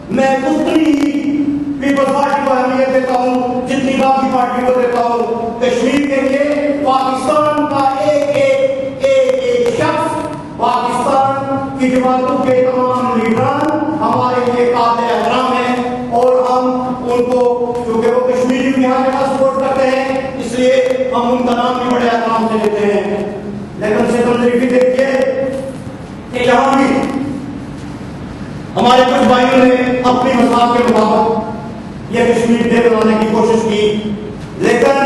मैं उतनी ही peoples party को अहमियत देता हूँ जितनी बाकी पार्टी को देता हूँ। कश्मीर के लिए पाकिस्तान का एक शख्स, पाकिस्तान की जमातों के तमाम लीडरान हमारे लिए काबिल एहतराम है और हम उनको, क्योंकि वो कश्मीरी को यहाँ जगह सपोर्ट करते हैं, इसलिए हम उनका नाम भी बड़े एहतराम से लेते हैं। लेकिन से तरीके देखिए कि यहाँ भी हमारे कुछ भाइयों ने अपनी मसाल के मुताबिक यह कश्मीर डे बनाने की कोशिश की, लेकिन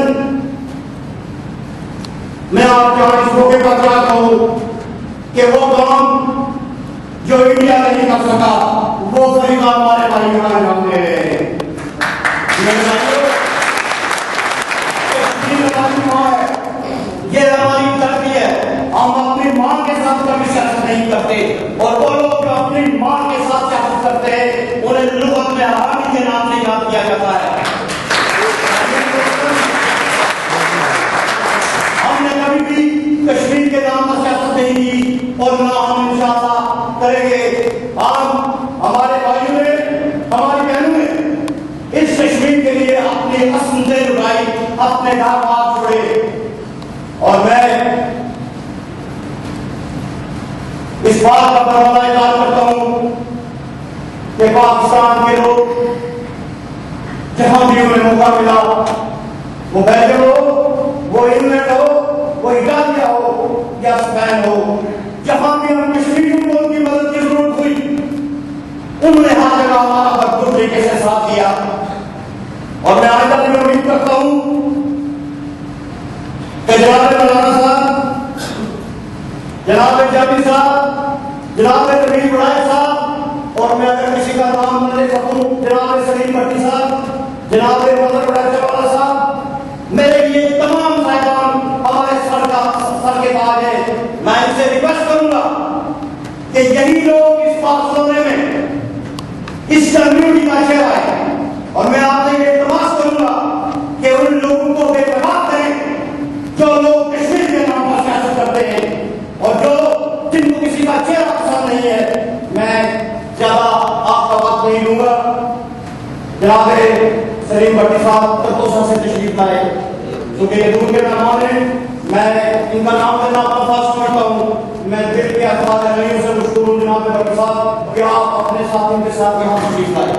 मैं आपके आज इस मौके पर चाहता हूं कि वो काम जो इंडिया नहीं कर सका वो तरीका हमारे भाई यहाँ जानते हैं। ये हमारी धरती है, हम अपनी मां के साथ कभी सियासत नहीं करते और वो लोग जो अपनी मां के साथ सियासत करते हैं उन्हें लुगत में हरामी के नाम से याद किया जाता है। हमने कभी भी कश्मीर के नाम पर सियासत नहीं की और ना हम इंशाअल्लाह करेंगे। हम हमारे भाइयों ने, हमारी बहनों ने इस कश्मीर के लिए अपनी असंदेह उठाई, अपने घर हाथ छोड़े और मैं इस बात का बड़ा इकरार करता हूं कि पाकिस्तान के लोग जहां भी उन्हें मौका मिला, वो बेल्जियम हो, वो इंग्लैंड हो, वो इटालिया हो या स्पेन हो, जहां भी हम कश्मीरियों को उनकी मदद की जरूरत हुई उन्होंने हर जगह हमारा भरपूर तरीके से साथ दिया। और मैं आइंदा भी उम्मीद करता हूं कि जनाब मौलाना साहब, जनाब जामी साहब, जनाब नवीन बुढ़ाई साहब और मैं अगर किसी का नाम न ले सकूं, जनाब सलीम भट्टी साहब, जनाब मदर बुढ़ाई साहब, मेरे लिए तमाम साहिबान हमारे सर के ताज है। मैं इनसे रिक्वेस्ट करूंगा कि यही लोग इस बार्सिलोना में इस कम्युनिटी का चेहरा है और मैं आपसे ये इल्तिमास करूंगा कि उन लोगों को बेपरवाह करें जो लोग कश्मीर के नाम पर सियासत करते हैं और जो जिनको किसी का चेहरा पसंद नहीं है। मैं ज्यादा आपका वक्त नहीं लूंगा। जनाब सलीम भट्टी साहब तत्तोसा से तशरीफ लाए, क्योंकि ये दूर के मेहमान हैं, मैं इनका नाम लेना बर्दाश्त समझता हूँ। मैं दिल के अखबार नहीं से मुश्किल हूँ जनाब भट्टी साहब कि आप अपने साथियों के साथ यहाँ तशरीफ लाए।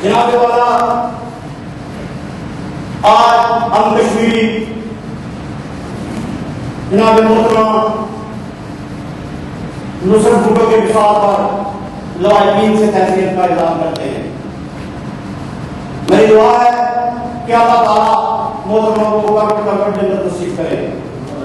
जनाब वाला, आज हम कश्मीरी जनाब मोहतरमा नुसरत भुट्टो के विशाल पर लवाहिकीन से तहसील का इज़हार करते हैं। मेरी दुआ है कि अल्लाह ताला मोहतरमा को ऊपर जन्नत नसीब करे।